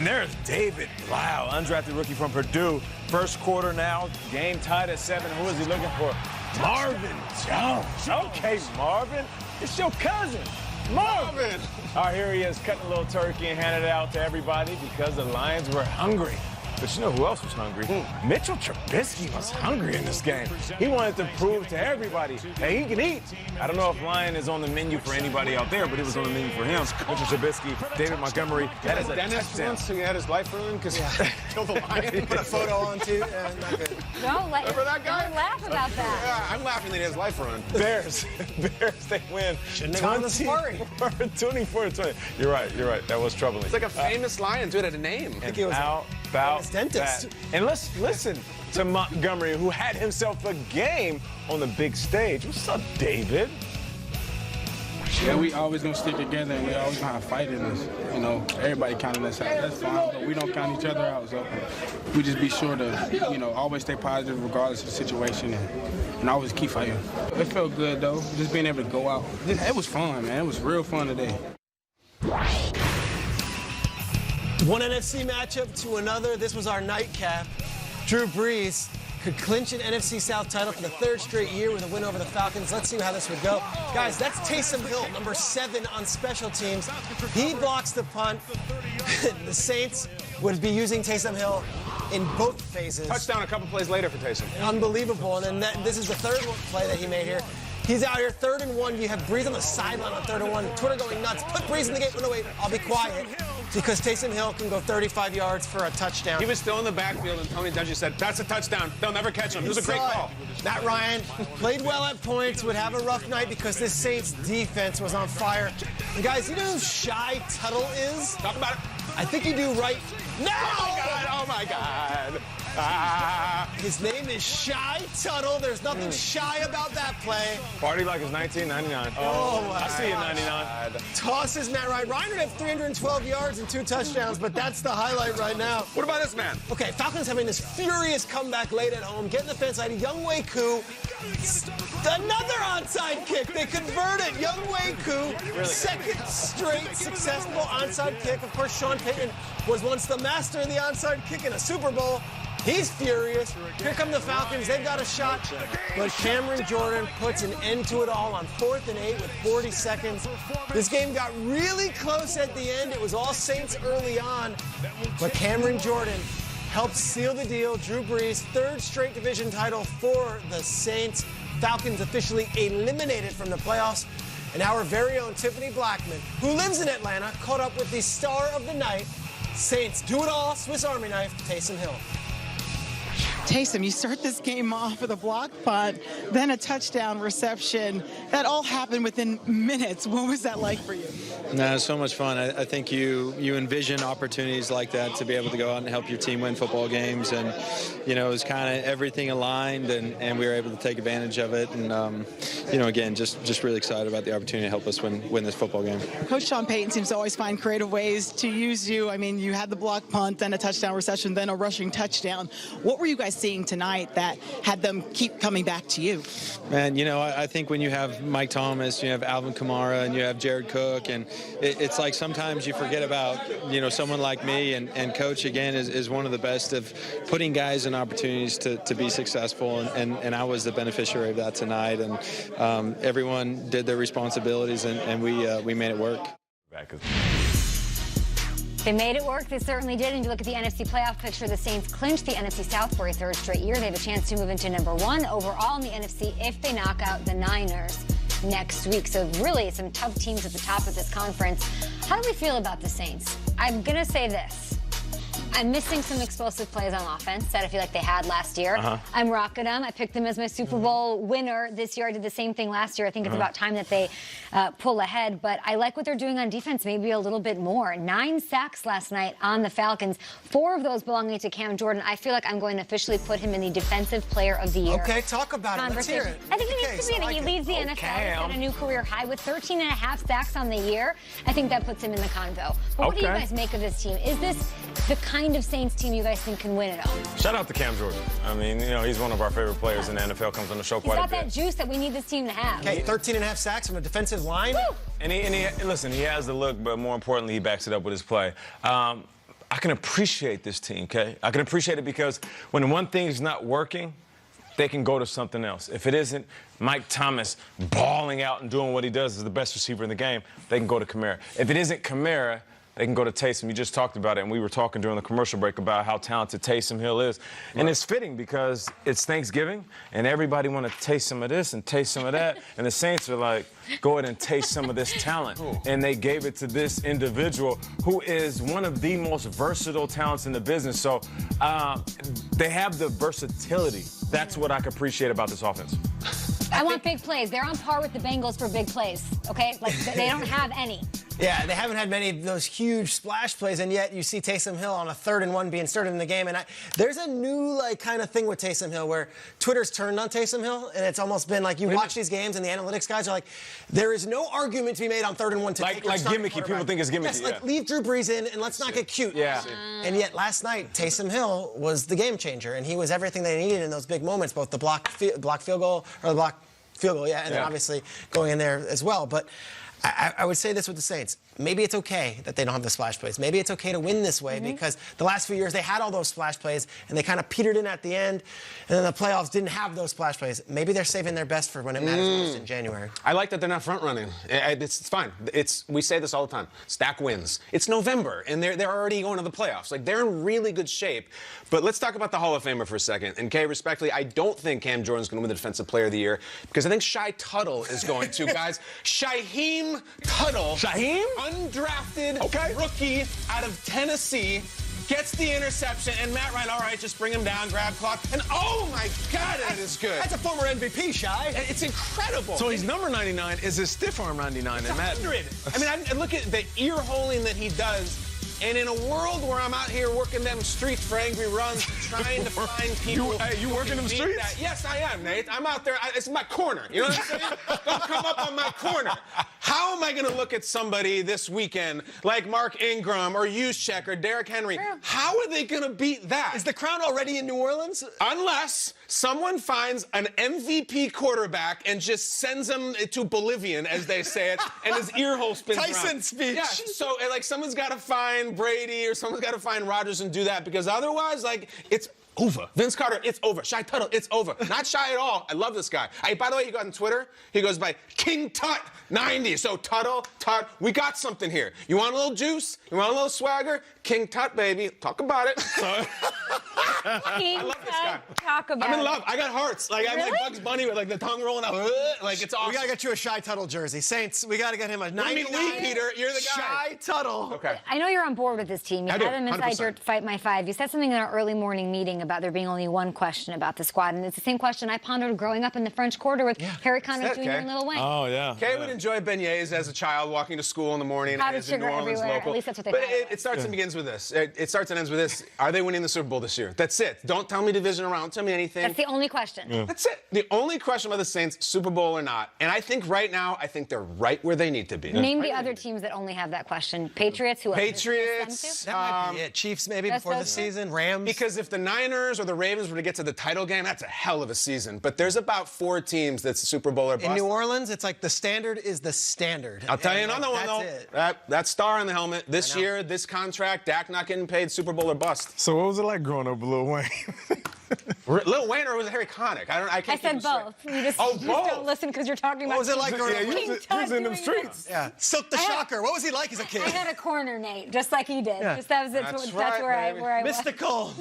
there's David Blau, undrafted rookie from Purdue. First quarter now, game tied at 7. Who is he looking for? Marvin Jones. Okay, Marvin, it's your cousin, Marvin. All right, here he is, cutting a little turkey and handing it out to everybody because the Lions were hungry. But you know who else was hungry? Mitchell Trubisky was hungry in this game. He wanted to prove to everybody, hey, he can eat. I don't know if Lion is on the menu for anybody out there, but it was on the menu for him. Mitchell Trubisky, David Montgomery. That is a touchdown. Once he had his life ruined because he killed the lion. Put a photo on, too. Not good. Don't let Remember that guy? Don't laugh about that. Yeah, I'm laughing that he has life ruined. Bears, they win. Shouldn't have gone this far. 24-20. You're right. That was troubling. It's like a famous lion, dude, had a name. I think it was about dentist. That. And let's listen to Montgomery, who had himself a game on the big stage. What's up, David? Yeah, we always gonna stick together and we always gonna fight in this. You know, everybody counting us out. That's fine, but we don't count each other out. So we just be sure to, you know, always stay positive regardless of the situation and always keep fighting. It felt good though, just being able to go out. It was fun, man. It was real fun today. One NFC matchup to another. This was our nightcap. Drew Brees could clinch an NFC South title for the 3rd straight year with a win over the Falcons. Let's see how this would go. Guys, that's Taysom Hill, number 7 on special teams. He blocks the punt. The Saints would be using Taysom Hill in both phases. Touchdown a couple plays later for Taysom. Unbelievable. And then this is the 3rd play that he made here. He's out here 3rd and 1. You have Brees on the sideline on 3rd and 1. Twitter going nuts. Put Brees in the game. No, wait, I'll be quiet. Because Taysom Hill can go 35 yards for a touchdown. He was still in the backfield, and Tony Dungy said, that's a touchdown. They'll never catch him. It was a great call. Matt Ryan played well at points, would have a rough night because this Saints defense was on fire. And guys, you know who Shy Tuttle is? Talk about it. I think you do right now. Oh, my God. His name is Shy Tuttle. There's nothing shy about that play. Party like it's 1999. Oh, my I see it, 99. Tosses Matt Ryan. Ryan would have 312 yards and 2 touchdowns, but that's the highlight right now. What about this man? Okay, Falcons having this furious comeback late at home, getting the fence side. Younghoe Koo, another onside kick. They convert it. Younghoe Koo, 2nd straight successful onside kick. Of course, Sean Payton was once the master of the onside kick in a Super Bowl. He's furious. Here come the Falcons. They've got a shot. But Cameron Jordan puts an end to it all on 4th and 8 with 40 seconds. This game got really close at the end. It was all Saints early on. But Cameron Jordan helped seal the deal. Drew Brees, 3rd straight division title for the Saints. Falcons officially eliminated from the playoffs. And our very own Tiffany Blackman, who lives in Atlanta, caught up with the star of the night. Saints do it all, Swiss Army knife, Taysom Hill. Taysom, you start this game off with a block punt, then a touchdown reception. That all happened within minutes. What was that like for you? No, it's so much fun. I think you envision opportunities like that to be able to go out and help your team win football games. And, you know, it was kind of everything aligned, and we were able to take advantage of it. And, you know, again, just really excited about the opportunity to help us win this football game. Coach Sean Payton seems to always find creative ways to use you. I mean, you had the block punt, then a touchdown reception, then a rushing touchdown. What were you guys seeing tonight that had them keep coming back to you? Man, you know, I think when you have Mike Thomas, you have Alvin Kamara, and you have Jared Cook, and it's like sometimes you forget about, you know, someone like me, and Coach, again, is one of the best of putting guys in opportunities to be successful, and I was the beneficiary of that tonight, and everyone did their responsibilities, and we made it work. They made it work. They certainly did. And you look at the NFC playoff picture, the Saints clinched the NFC South for a 3rd straight year. They have a chance to move into number 1 overall in the NFC if they knock out the Niners next week. So really some tough teams at the top of this conference. How do we feel about the Saints? I'm going to say this. I'm missing some explosive plays on offense that I feel like they had last year. I'm rocking them. I picked them as my Super Bowl winner this year. I did the same thing last year. I think it's about time that they pull ahead. But I like what they're doing on defense, maybe a little bit more. 9 sacks last night on the Falcons, 4 of those belonging to Cam Jordan. I feel like I'm going to officially put him in the Defensive Player of the Year. Okay, talk about it. Let's hear it. I think he needs to be in it. He leads the NFL at a new career high with 13.5 sacks on the year. I think that puts him in the convo. But what do you guys make of this team? Is this the kind of Saints team you guys think can win it all? Shout out to Cam Jordan. I mean, you know, he's one of our favorite players in the NFL, comes on the show quite a bit. He's got that juice that we need this team to have. Okay, 13.5 sacks from a defensive line. Woo! And he listen, he has the look, but more importantly, he backs it up with his play. I can appreciate this team, okay? I can appreciate it because when one thing is not working, they can go to something else. If it isn't Mike Thomas balling out and doing what he does as the best receiver in the game, they can go to Kamara. If it isn't Kamara, they can go to Taysom. You just talked about it, and we were talking during the commercial break about how talented Taysom Hill is. And it's fitting because it's Thanksgiving, and everybody want to taste some of this and taste some of that. And the Saints are like, go ahead and taste some of this talent. And they gave it to this individual who is one of the most versatile talents in the business. So they have the versatility. That's what I can appreciate about this offense. I want big plays. They're on par with the Bengals for big plays, okay? Like, they don't have any. Yeah, they haven't had many of those huge splash plays, and yet you see Taysom Hill on a 3rd and 1 being started in the game. And there's a new kind of thing with Taysom Hill where Twitter's turned on Taysom Hill, and it's almost been like you watch these games, and the analytics guys are like, there is no argument to be made on 3rd and 1 to take your starting gimmicky. People think it's gimmicky. Yes, like leave Drew Brees in and let's not get cute. Yeah. And yet last night, Taysom Hill was the game changer, and he was everything they needed in those big moments, both the block field goal, yeah, and then obviously going in there as well. But I would say this with the Saints. Maybe it's okay that they don't have the splash plays. Maybe it's okay to win this way because the last few years they had all those splash plays and they kind of petered in at the end, and then the playoffs didn't have those splash plays. Maybe they're saving their best for when it matters most in January. I like that they're not front running. It's fine. We say this all the time. Stack wins. It's November and they're already going to the playoffs. Like they're in really good shape. But let's talk about the Hall of Famer for a second. And Kay, respectfully, I don't think Cam Jordan's going to win the Defensive Player of the Year because I think Shy Tuttle is going to. Guys, Shaheem Tuttle. Shaheem? Undrafted rookie out of Tennessee gets the interception, and Matt Ryan, all right, just bring him down, grab clock, and oh my God, that is good. That's a former MVP, Shy. It's incredible. So he's number 99 is his stiff arm 99. It's 100. I mean, I look at the ear holing that he does. And in a world where I'm out here working them streets for angry runs, trying to find people. You working them streets? That. Yes, I am, Nate. I'm out there. It's my corner. You know what I'm saying? Don't come up on my corner. How am I going to look at somebody this weekend like Mark Ingram or Juszczyk or Derrick Henry? How are they going to beat that? Is the crown already in New Orleans? Unless someone finds an MVP quarterback and just sends him to Bolivian, as they say it, and his ear hole spins around. Tyson speech. Yeah, so like someone's got to find Brady or someone's got to find Rodgers and do that because otherwise, like, it's over. Vince Carter, it's over. Shy Tuttle, it's over. Not shy at all. I love this guy. By the way, he got on Twitter. He goes by King Tut 90. So Tuttle, Tut, we got something here. You want a little juice? You want a little swagger? King Tut, baby. Talk about it. King I love this guy. Talk about I'm in love. I got hearts. Like I'm like Bugs Bunny with like the tongue rolling out. Like it's awesome. We got to get you a Shy Tuttle jersey. Saints, we got to get him a 99. We, Peter, you're the guy. Shy Tuttle. Okay. I know you're on board with this team. You I had do, them inside 100%. your Fight My Five. You said something in our early morning meeting about there being only one question about the squad, and it's the same question I pondered growing up in the French Quarter with Harry Connick Jr. and Lil Wayne. Oh, yeah. Kay would enjoy beignets as a child walking to school in the morning. Powdered as a New sugar Orleans everywhere. local. At least that's what they But call it. it starts and begins with this. It starts and ends with this. Are they winning the Super Bowl this year? That's it. Don't tell me division around. Don't tell me anything. That's the only question. That's it. The only question about the Saints, Super Bowl or not. And I think right now, I think they're right where they need to be. Name the other teams that only have that question. Patriots, who else? Patriots. That might be it. Chiefs maybe That's before the those two? season. Rams. Because if the Niners or the Ravens were to get to the title game, that's a hell of a season. But there's about 4 teams that's Super Bowl or bust. in New Orleans, it's like the standard is the standard. I'll tell you And, another one, though. that's it. That star on the helmet. This year, this contract, Dak not getting paid, Super Bowl or bust. So what was it like growing up with Lil Wayne? Lil Wayne or was it Harry Connick? I can't I keep said them straight. both. You just, Oh, you just both. don't listen because you're talking about. What was it like growing up? King he Tut was in them doing streets. this. Yeah. Silk the I had- Shocker. What was he like as a kid? I had a corner, Nate, just like he did. Yeah. Just that was it. That's That's right, where baby. I was. Mystical.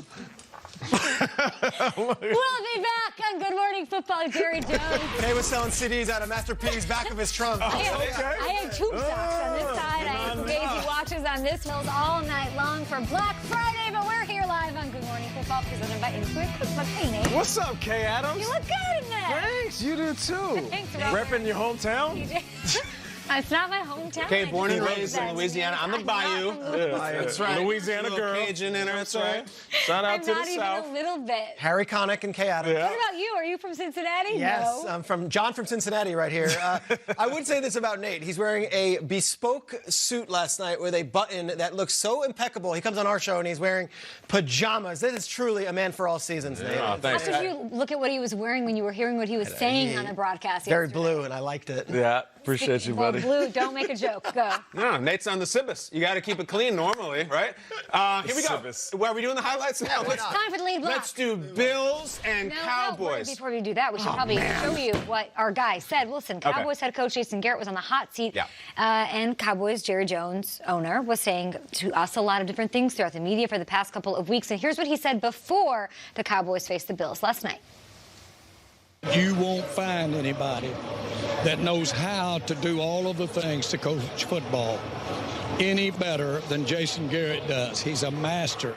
We'll be back on Good Morning Football. Jerry Jones. Kay was selling CDs out of Master P's back of his trunk. I had tube socks on this side. I had Fugazi watches on this. Mills all night long for Black Friday, but we're here live on Good Morning Football presented by Intuit QuickBooks. Hey, Nate. What's up, Kay Adams? You look good in that. Thanks, you do too. Thanks, Robert. Repping your hometown? It's not my hometown. Okay, I born just and love raised that. in Louisiana on the I'm bayou. not from Louisiana. That's right. Louisiana Little girl. Cajun in her, that's right. Shout out I'm to the not even South. a little bit. Harry Connick and Kay Adams. Yeah. What about you? Are you from Cincinnati? Yes, No. I'm from John from Cincinnati right here. I would say this about Nate. He's wearing a bespoke suit last night with a button that looks so impeccable. He comes on our show and he's wearing pajamas. This is truly a man for all seasons, Nate. Oh, How thanks. did you look at what he was wearing when you were hearing what he was saying on a broadcast? Very yesterday? blue, and I liked it. Yeah. Appreciate you, Well, buddy. Blue, don't make a joke. Go. No, Nate's on the Sibis. You got to keep it clean normally, right? Here we go. Sibis. Well, are we doing the highlights now? It's time for the lead block. Let's do Bills and Cowboys. Before we do that, we should probably show you what our guy said. Listen, Cowboys head coach Jason Garrett was on the hot seat. Yeah. And Cowboys Jerry Jones, owner, was saying to us a lot of different things throughout the media for the past couple of weeks. And here's what he said before the Cowboys faced the Bills last night. You won't find anybody that knows how to do all of the things to coach football any better than Jason Garrett does. He's a master.